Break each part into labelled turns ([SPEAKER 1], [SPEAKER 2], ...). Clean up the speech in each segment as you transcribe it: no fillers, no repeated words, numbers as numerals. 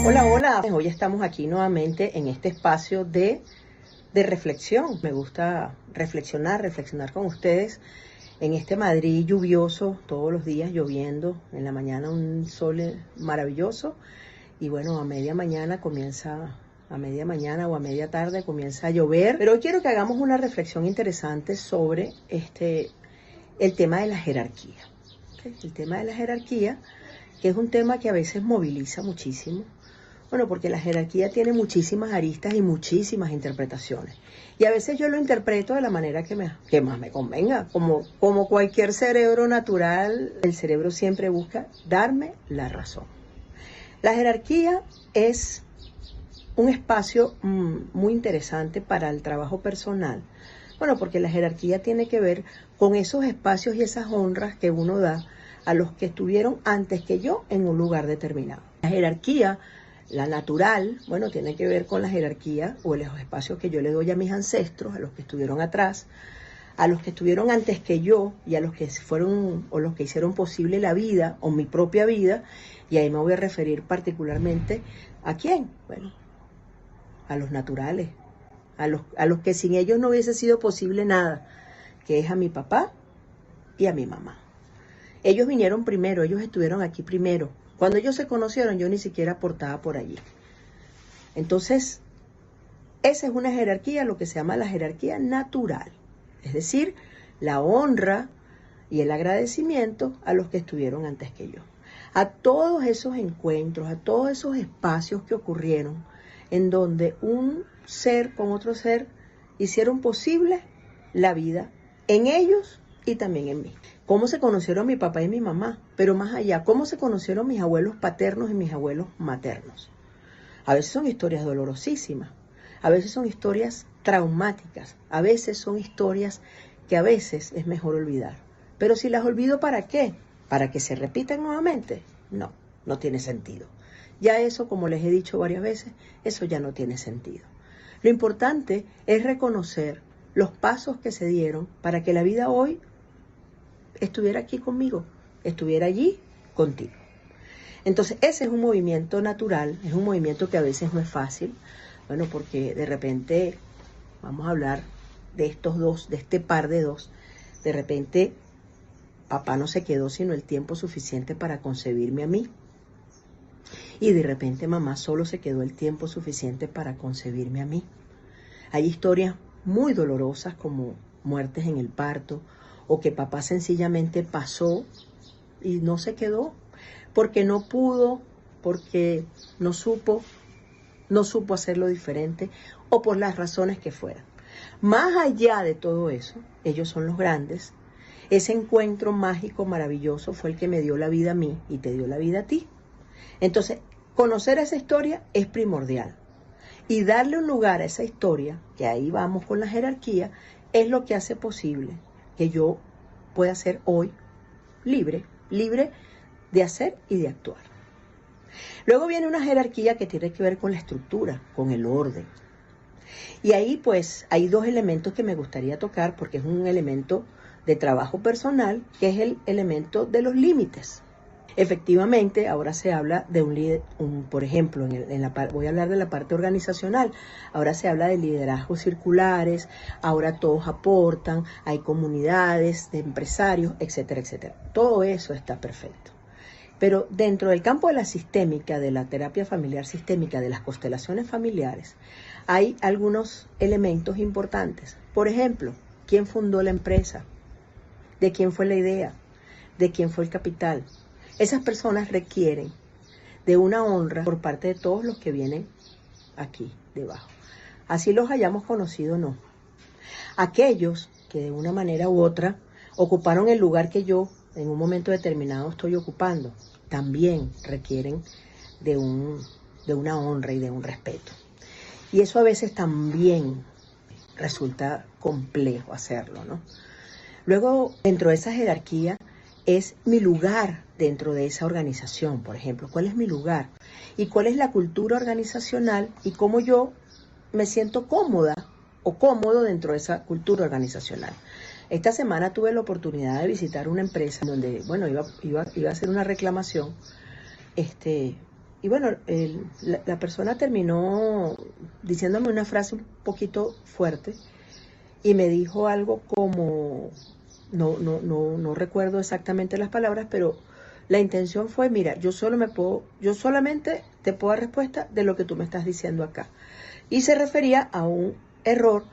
[SPEAKER 1] Hola, hola. Hoy estamos aquí nuevamente en este espacio de reflexión. Me gusta reflexionar con ustedes en este Madrid lluvioso, todos los días lloviendo, en la mañana un sol maravilloso y bueno, a media mañana o a media tarde comienza a llover. Pero hoy quiero que hagamos una reflexión interesante sobre el tema de la jerarquía. ¿Okay? El tema de la jerarquía, que es un tema que a veces moviliza muchísimo. Bueno, porque la jerarquía tiene muchísimas aristas y muchísimas interpretaciones. Y a veces yo lo interpreto de la manera que más me convenga. Como cualquier cerebro natural, el cerebro siempre busca darme la razón. La jerarquía es un espacio muy interesante para el trabajo personal. Bueno, porque la jerarquía tiene que ver con esos espacios y esas honras que uno da a los que estuvieron antes que yo en un lugar determinado. La jerarquía, la natural, bueno, tiene que ver con la jerarquía o los espacios que yo le doy a mis ancestros, a los que estuvieron atrás, a los que estuvieron antes que yo y a los que fueron o los que hicieron posible la vida o mi propia vida. Y ahí me voy a referir particularmente ¿a quién? Bueno, a los naturales, a los que sin ellos no hubiese sido posible nada, que es a mi papá y a mi mamá. Ellos vinieron primero, ellos estuvieron aquí primero. Cuando ellos se conocieron, yo ni siquiera portaba por allí. Entonces, esa es una jerarquía, lo que se llama la jerarquía natural. Es decir, la honra y el agradecimiento a los que estuvieron antes que yo. A todos esos encuentros, a todos esos espacios que ocurrieron, en donde un ser con otro ser hicieron posible la vida en ellos y también en mí. Cómo se conocieron mi papá y mi mamá, pero más allá, cómo se conocieron mis abuelos paternos y mis abuelos maternos. A veces son historias dolorosísimas, a veces son historias traumáticas, a veces son historias que a veces es mejor olvidar. Pero si las olvido, ¿para qué? ¿Para que se repitan nuevamente? No, no tiene sentido. Ya eso, como les he dicho varias veces, eso ya no tiene sentido. Lo importante es reconocer los pasos que se dieron para que la vida hoy estuviera aquí conmigo, estuviera allí contigo. Entonces, ese es un movimiento natural, es un movimiento que a veces no es fácil, bueno, porque de repente, vamos a hablar de estos dos, de este par de dos, de repente papá no se quedó sino el tiempo suficiente para concebirme a mí, y de repente mamá solo se quedó el tiempo suficiente para concebirme a mí. Hay historias muy dolorosas como muertes en el parto, o que papá sencillamente pasó y no se quedó, porque no pudo, porque no supo hacerlo diferente, o por las razones que fueran. Más allá de todo eso, ellos son los grandes. Ese encuentro mágico, maravilloso, fue el que me dio la vida a mí y te dio la vida a ti. Entonces, conocer esa historia es primordial. Y darle un lugar a esa historia, que ahí vamos con la jerarquía, es lo que hace posible que yo pueda ser hoy libre de hacer y de actuar. Luego viene una jerarquía que tiene que ver con la estructura, con el orden. Y ahí pues hay dos elementos que me gustaría tocar porque es un elemento de trabajo personal, que es el elemento de los límites. Efectivamente, ahora se habla de un líder, por ejemplo, voy a hablar de la parte organizacional, ahora se habla de liderazgos circulares, ahora todos aportan, hay comunidades de empresarios, etcétera, etcétera. Todo eso está perfecto. Pero dentro del campo de la sistémica, de la terapia familiar sistémica, de las constelaciones familiares, hay algunos elementos importantes. Por ejemplo, ¿quién fundó la empresa? ¿De quién fue la idea? ¿De quién fue el capital? Esas personas requieren de una honra por parte de todos los que vienen aquí debajo. Así los hayamos conocido o no. Aquellos que de una manera u otra ocuparon el lugar que yo en un momento determinado estoy ocupando, también requieren de una honra y de un respeto. Y eso a veces también resulta complejo hacerlo, ¿no? Luego, dentro de esa jerarquía, es mi lugar dentro de esa organización, por ejemplo. ¿Cuál es mi lugar? ¿Y cuál es la cultura organizacional? Y cómo yo me siento cómoda o cómodo dentro de esa cultura organizacional. Esta semana tuve la oportunidad de visitar una empresa donde, bueno, iba a hacer una reclamación, bueno, la persona terminó diciéndome una frase un poquito fuerte y me dijo algo como, no recuerdo exactamente las palabras, pero la intención fue, mira, yo solamente te puedo dar respuesta de lo que tú me estás diciendo acá. Y se refería a un error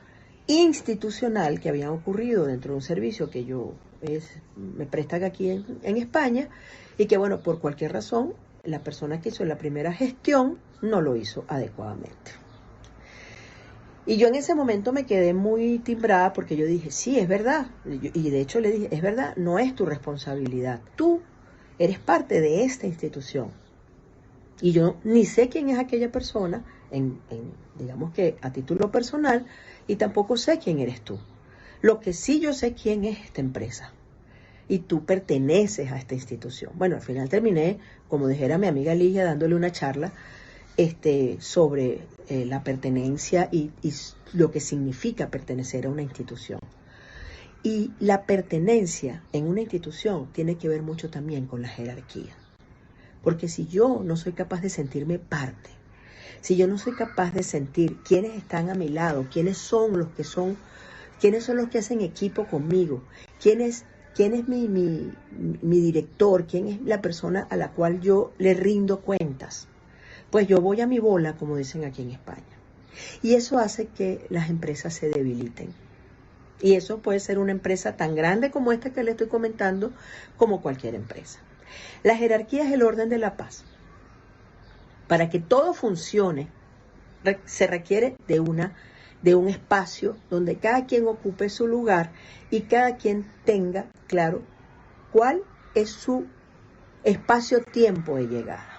[SPEAKER 1] institucional que había ocurrido dentro de un servicio que me prestan aquí en España, y que, bueno, por cualquier razón, la persona que hizo la primera gestión no lo hizo adecuadamente. Y yo en ese momento me quedé muy timbrada porque yo dije, sí, es verdad. Y de hecho le dije, es verdad, no es tu responsabilidad. Tú eres parte de esta institución. Y yo ni sé quién es aquella persona, digamos que a título personal, y tampoco sé quién eres tú. Lo que sí yo sé quién es esta empresa. Y tú perteneces a esta institución. Bueno, al final terminé, como dijera mi amiga Ligia, dándole una charla sobre la pertenencia y lo que significa pertenecer a una institución. Y la pertenencia en una institución tiene que ver mucho también con la jerarquía. Porque si yo no soy capaz de sentirme parte, si yo no soy capaz de sentir quiénes están a mi lado, quiénes son los que hacen equipo conmigo, quién es mi director, quién es la persona a la cual yo le rindo cuentas, pues yo voy a mi bola, como dicen aquí en España. Y eso hace que las empresas se debiliten. Y eso puede ser una empresa tan grande como esta que le estoy comentando, como cualquier empresa. La jerarquía es el orden de la paz. Para que todo funcione, se requiere de un espacio donde cada quien ocupe su lugar y cada quien tenga claro cuál es su espacio-tiempo de llegada.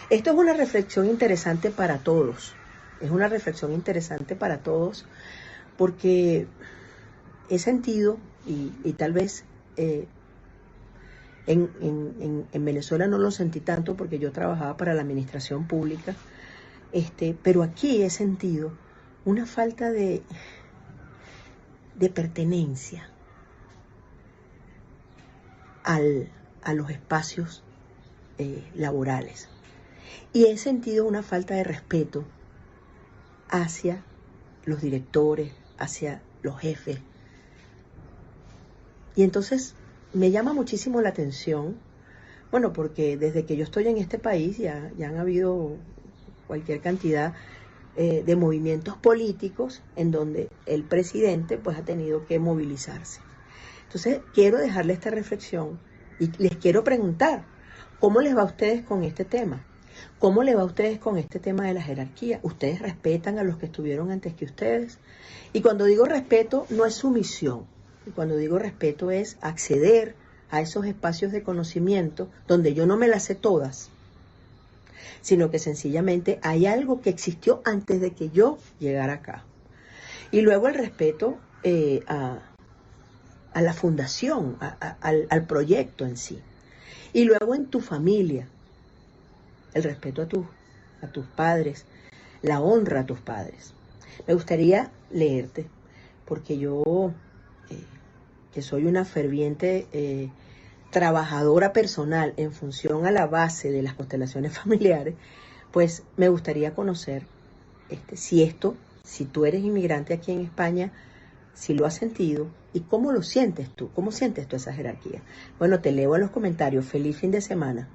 [SPEAKER 1] Esto es una reflexión interesante para todos. Es una reflexión interesante para todos porque he sentido, y tal vez en Venezuela no lo sentí tanto porque yo trabajaba para la administración pública, pero aquí he sentido una falta de pertenencia a los espacios laborales. Y he sentido una falta de respeto hacia los directores, hacia los jefes. Y entonces me llama muchísimo la atención, bueno, porque desde que yo estoy en este país ya han habido cualquier cantidad de movimientos políticos en donde el presidente pues ha tenido que movilizarse. Entonces quiero dejarle esta reflexión y les quiero preguntar, ¿cómo les va a ustedes con este tema? ¿Cómo les va a ustedes con este tema de la jerarquía? ¿Ustedes respetan a los que estuvieron antes que ustedes? Y cuando digo respeto, no es sumisión. Y cuando digo respeto es acceder a esos espacios de conocimiento donde yo no me las sé todas, sino que sencillamente hay algo que existió antes de que yo llegara acá. Y luego el respeto a la fundación, al proyecto en sí. Y luego en tu familia, el respeto a tus padres, la honra a tus padres. Me gustaría leerte, porque yo, que soy una ferviente trabajadora personal en función a la base de las constelaciones familiares, pues me gustaría conocer si tú eres inmigrante aquí en España, si lo has sentido y cómo lo sientes tú, cómo sientes tú esa jerarquía. Bueno, te leo en los comentarios. Feliz fin de semana.